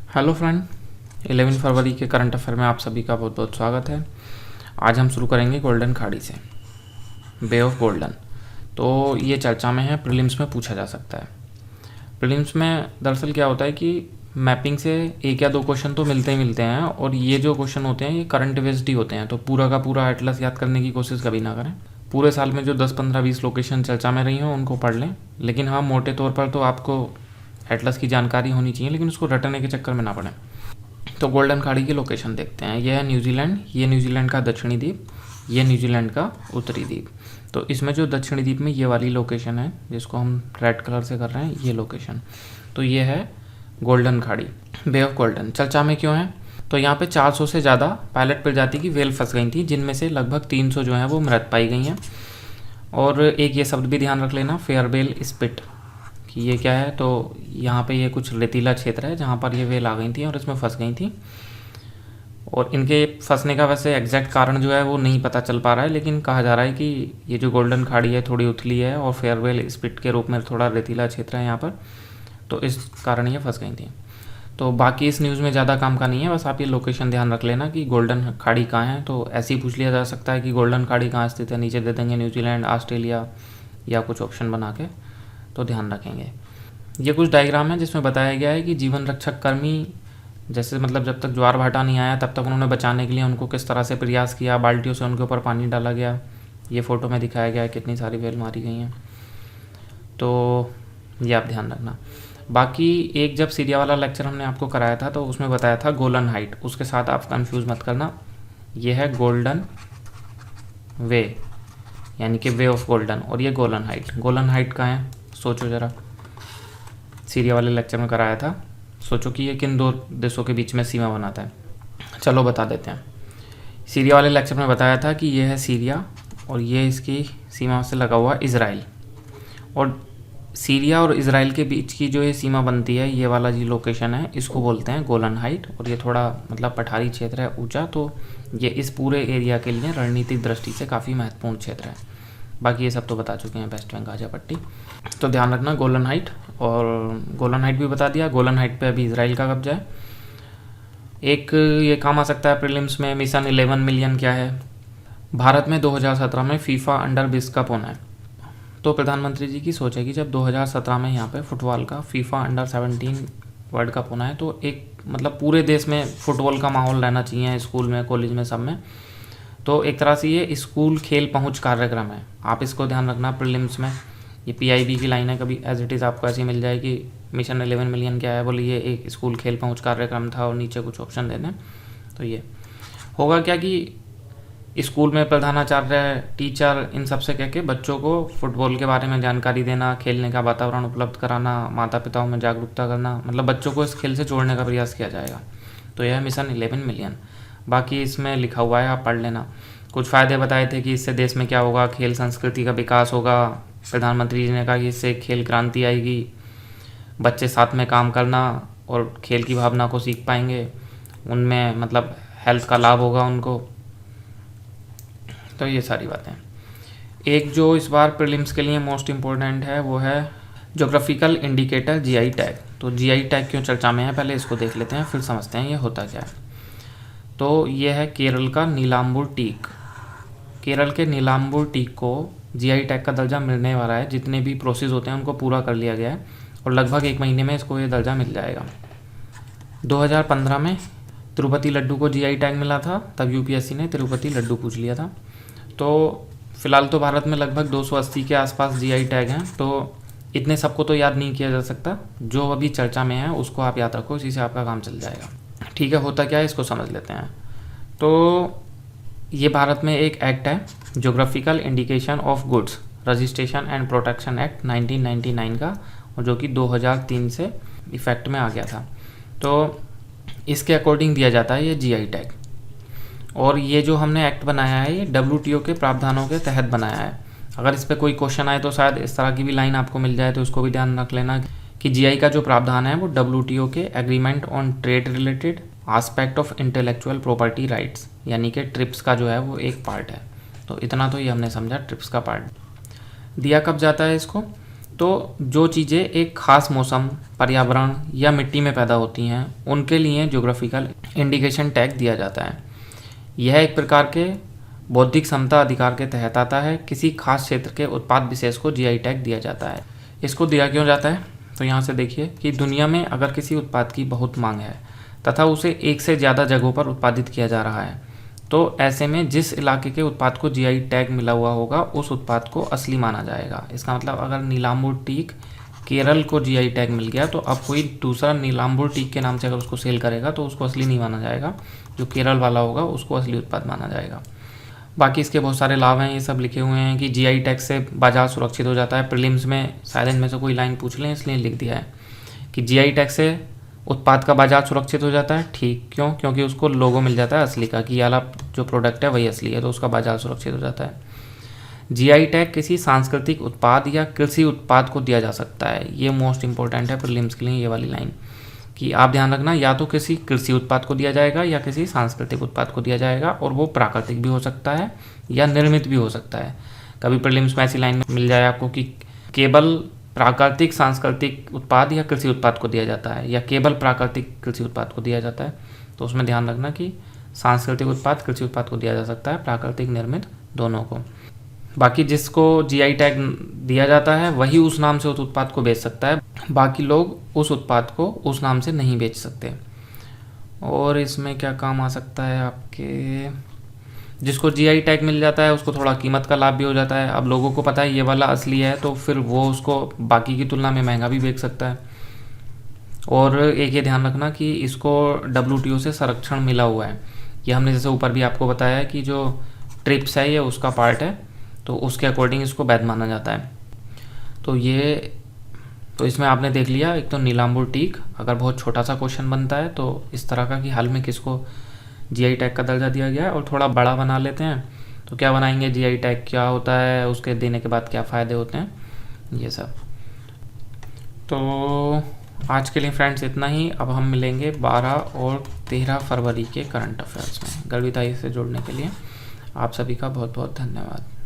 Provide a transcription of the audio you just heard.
Hello friend, 11 फरवरी के current affair में आप सभी का बहुत बहुत स्वागत है। आज हम शुरू करेंगे गोल्डन खाड़ी से, बे ऑफ गोल्डन। तो ये चर्चा में है, प्रीलिम्स में पूछा जा सकता है। प्रीलिम्स में दरअसल क्या होता है कि मैपिंग से एक या दो क्वेश्चन तो मिलते ही मिलते हैं, और ये जो क्वेश्चन होते हैं ये करंट बेस्ड ही होते हैं। तो पूरा का पूरा एटलस याद करने की कोशिश कभी ना करें। पूरे साल में जो 10, 15, 20 लोकेशन चर्चा में रही हों उनको पढ़ लें, लेकिन हाँ, मोटे तौर पर तो आपको एटलस की जानकारी होनी चाहिए, लेकिन उसको रटने के चक्कर में ना पड़ें। तो गोल्डन खाड़ी की लोकेशन देखते हैं। यह है न्यूजीलैंड, ये न्यूजीलैंड का दक्षिणी द्वीप, ये न्यूजीलैंड का उत्तरी द्वीप। तो इसमें जो दक्षिणी द्वीप में ये वाली लोकेशन है जिसको हम रेड कलर से कर रहे हैं, ये लोकेशन, तो ये है गोल्डन खाड़ी, बे ऑफ गोल्डन। चर्चा में क्यों है? तो यहाँ पे 400 से ज़्यादा पायलट प्रजाति की वेल फंस गई थी, जिनमें से लगभग 300 जो हैं वो मृत पाई गई हैं। और एक ये शब्द भी ध्यान रख लेना, फेयरबेल स्पिट, कि ये क्या है। तो यहाँ पे ये कुछ रेतीला क्षेत्र है जहाँ पर ये वेल आ गई थी और इसमें फंस गई थी। और इनके फंसने का वैसे एग्जैक्ट कारण जो है वो नहीं पता चल पा रहा है, लेकिन कहा जा रहा है कि ये जो गोल्डन खाड़ी है थोड़ी उथली है और फेयरवेल स्पिट के रूप में थोड़ा रेतीला क्षेत्र है यहाँ पर, तो इस कारण ये फंस गई थी। तो बाकी इस न्यूज़ में ज़्यादा काम का नहीं है, बस आप ये लोकेशन ध्यान रख लेना कि गोल्डन खाड़ी कहाँ है। तो ऐसे ही पूछ लिया जा सकता है कि गोल्डन खाड़ी कहाँ स्थित है, नीचे दे देंगे न्यूजीलैंड, ऑस्ट्रेलिया या कुछ ऑप्शन बना के, तो ध्यान रखेंगे। ये कुछ डायग्राम है जिसमें बताया गया है कि जीवन रक्षक कर्मी, जैसे मतलब जब तक ज्वार भाटा नहीं आया तब तक उन्होंने बचाने के लिए उनको किस तरह से प्रयास किया, बाल्टियों से उनके ऊपर पानी डाला गया। ये फ़ोटो में दिखाया गया है कितनी सारी वेल मारी गई हैं, तो ये आप ध्यान रखना। बाकी एक जब सीरिया वाला लेक्चर हमने आपको कराया था तो उसमें बताया था गोल्डन हाइट, उसके साथ आप कंफ्यूज मत करना। ये है गोल्डन वे, यानी कि वे ऑफ गोल्डन, और ये गोल्डन हाइट। गोल्डन हाइट कहाँ है सोचो ज़रा, सीरिया वाले लेक्चर में कराया था। सोचो कि ये किन दो देशों के बीच में सीमा बनाता है। चलो बता देते हैं। सीरिया वाले लेक्चर में बताया था कि ये है सीरिया और ये इसकी सीमा से लगा हुआ इज़राइल, और सीरिया और इज़राइल के बीच की जो ये सीमा बनती है, ये वाला जी लोकेशन है, इसको बोलते हैं गोलन हाइट। और ये थोड़ा मतलब पठारी क्षेत्र है, ऊंचा, तो ये इस पूरे एरिया के लिए रणनीतिक दृष्टि से काफ़ी महत्वपूर्ण क्षेत्र है। बाकी ये सब तो बता चुके हैं, वेस्ट बैंक गाजा पट्टी। तो ध्यान रखना गोलन हाइट, और गोलन हाइट भी बता दिया। गोलन हाइट पे अभी इजराइल का कब्जा है। एक ये काम आ सकता है प्रीलिम्स में, मिशन 11 मिलियन क्या है? भारत में 2017 में फीफा अंडर 20 कप होना है। तो प्रधानमंत्री जी की सोच है कि जब 2017 में यहाँ पे फुटबॉल का फीफा अंडर 17 वर्ल्ड कप होना है, तो एक मतलब पूरे देश में फुटबॉल का माहौल रहना चाहिए, स्कूल में, कॉलेज में, सब में। तो एक तरह से ये स्कूल खेल पहुंच कार्यक्रम है, आप इसको ध्यान रखना प्रीलिम्स में। ये पीआईबी की लाइन है, कभी एज इट इज़ आपको ऐसी मिल जाएगी। मिशन 11 मिलियन क्या है, बोलिए एक स्कूल खेल पहुंच कार्यक्रम था और नीचे कुछ ऑप्शन दे दें। तो ये होगा क्या कि स्कूल में प्रधानाचार्य, टीचर, इन सब से कह के बच्चों को फुटबॉल के बारे में जानकारी देना, खेलने का वातावरण उपलब्ध कराना, माता पिताओं में जागरूकता करना, मतलब बच्चों को इस खेल से जोड़ने का प्रयास किया जाएगा। तो यह है मिशन 11 मिलियन। बाकी इसमें लिखा हुआ है, आप पढ़ लेना। कुछ फ़ायदे बताए थे कि इससे देश में क्या होगा, खेल संस्कृति का विकास होगा। प्रधानमंत्री जी ने कहा कि इससे खेल क्रांति आएगी, बच्चे साथ में काम करना और खेल की भावना को सीख पाएंगे, उनमें मतलब हेल्थ का लाभ होगा उनको। तो ये सारी बातें। एक जो इस बार प्रीलिम्स के लिए मोस्ट इम्पोर्टेंट है वो है ज्योग्राफिकल इंडिकेटर, जीआई टैग। तो जीआई टैग क्यों चर्चा में है, पहले इसको देख लेते हैं, फिर समझते हैं ये होता क्या है। तो ये है केरल का नीलाम्बूर टीक। केरल के नीलाम्बूर टीक को जीआई टैग का दर्जा मिलने वाला है। जितने भी प्रोसेस होते हैं उनको पूरा कर लिया गया है और लगभग 1 महीने में इसको ये दर्जा मिल जाएगा। 2015 में तिरुपति लड्डू को जीआई टैग मिला था, तब यूपीएससी ने तिरुपति लड्डू पूछ लिया था। तो फिलहाल तो भारत में लगभग 280 के आसपास जीआई टैग हैं। तो इतने सबको तो याद नहीं किया जा सकता, जो अभी चर्चा में है उसको आप याद रखो, इसी से आपका काम चल जाएगा। ठीक है, होता क्या है इसको समझ लेते हैं। तो ये भारत में एक एक्ट है, geographical indication of goods registration and protection act 1999 का, और जो कि 2003 से इफेक्ट में आ गया था। तो इसके अकॉर्डिंग दिया जाता है ये जीआई टैग। और ये जो हमने एक्ट बनाया है ये डब्ल्यूटीओ के प्रावधानों के तहत बनाया है। अगर इस पर कोई क्वेश्चन आए तो शायद इस तरह की भी लाइन आपको मिल जाए, तो उसको भी ध्यान रख लेना कि जीआई का जो प्रावधान है वो डब्ल्यूटीओ के agreement on trade related aspect of intellectual property rights, यानी कि ट्रिप्स का जो है वो एक पार्ट है। तो इतना तो ये हमने समझा, ट्रिप्स का पार्ट दिया कब जाता है इसको, तो जो चीज़ें एक ख़ास मौसम, पर्यावरण या मिट्टी में पैदा होती हैं उनके लिए ज्योग्राफिकल इंडिकेशन टैग दिया जाता है। यह एक प्रकार के बौद्धिक समता अधिकार के तहत आता है। किसी खास क्षेत्र के उत्पाद विशेष को जीआई टैग दिया जाता है। इसको दिया क्यों जाता है? तो यहाँ से देखिए कि दुनिया में अगर किसी उत्पाद की बहुत मांग है तथा उसे एक से ज़्यादा जगहों पर उत्पादित किया जा रहा है, तो ऐसे में जिस इलाके के उत्पाद को जीआई टैग मिला हुआ होगा उस उत्पाद को असली माना जाएगा। इसका मतलब अगर नीलांबूर टीक केरल को जीआई टैग मिल गया तो अब कोई दूसरा नीलांबूर टीक के नाम से अगर उसको सेल करेगा तो उसको असली नहीं माना जाएगा, जो केरल वाला होगा उसको असली उत्पाद माना जाएगा। बाकी इसके बहुत सारे लाभ हैं, ये सब लिखे हुए हैं कि जीआई टैग से बाजार सुरक्षित हो जाता है। प्रीलिम्स में शायद इनमें से कोई लाइन पूछ लें इसलिए लिख दिया है कि जीआई टैग से उत्पाद का बाजार सुरक्षित हो जाता है। ठीक, क्यों? क्योंकि उसको लोगो मिल जाता है असली का कि ये वाला जो प्रोडक्ट है वही असली है, तो उसका बाजार सुरक्षित हो जाता है। जीआई टैग किसी सांस्कृतिक उत्पाद या कृषि उत्पाद को दिया जा सकता है। ये मोस्ट इंपॉर्टेंट है प्रीलिम्स के लिए, ये वाली लाइन कि आप ध्यान रखना, या तो किसी कृषि उत्पाद को दिया जाएगा या किसी सांस्कृतिक उत्पाद को दिया जाएगा, और वो प्राकृतिक भी हो सकता है या निर्मित भी हो सकता है। कभी प्रीलिम्स में ऐसी लाइन मिल जाए आपको कि केवल प्राकृतिक सांस्कृतिक उत्पाद या कृषि उत्पाद को दिया जाता है या केवल प्राकृतिक कृषि उत्पाद को दिया जाता है, तो उसमें ध्यान रखना कि सांस्कृतिक उत्पाद कृषि उत्पाद को दिया जा सकता है, प्राकृतिक निर्मित दोनों को। बाकी जिसको जीआई टैग दिया जाता है वही उस नाम से उस उत्पाद को बेच सकता है, बाकी लोग उस उत्पाद को उस नाम से नहीं बेच सकते। और इसमें क्या काम आ सकता है आपके, जिसको जीआई टैग मिल जाता है उसको थोड़ा कीमत का लाभ भी हो जाता है। अब लोगों को पता है ये वाला असली है तो फिर वो उसको बाकी की तुलना में महंगा भी बेच सकता है। और एक ये ध्यान रखना कि इसको WTO से संरक्षण मिला हुआ है। ये हमने जैसे ऊपर भी आपको बताया है कि जो ट्रिप्स है ये उसका पार्ट है, तो उसके अकॉर्डिंग इसको वैध माना जाता है। तो इसमें आपने देख लिया, एक तो नीलांबूर टीक अगर बहुत छोटा सा क्वेश्चन बनता है तो इस तरह का कि हाल में किसको जीआई टैग का दर्जा दिया गया है, और थोड़ा बड़ा बना लेते हैं तो क्या बनाएंगे, जीआई टैग क्या होता है, उसके देने के बाद क्या फ़ायदे होते हैं, ये सब। तो आज के लिए फ्रेंड्स इतना ही। अब हम मिलेंगे 12 और 13 फरवरी के करंट अफेयर्स में। गर्विताई से जुड़ने के लिए आप सभी का बहुत बहुत धन्यवाद।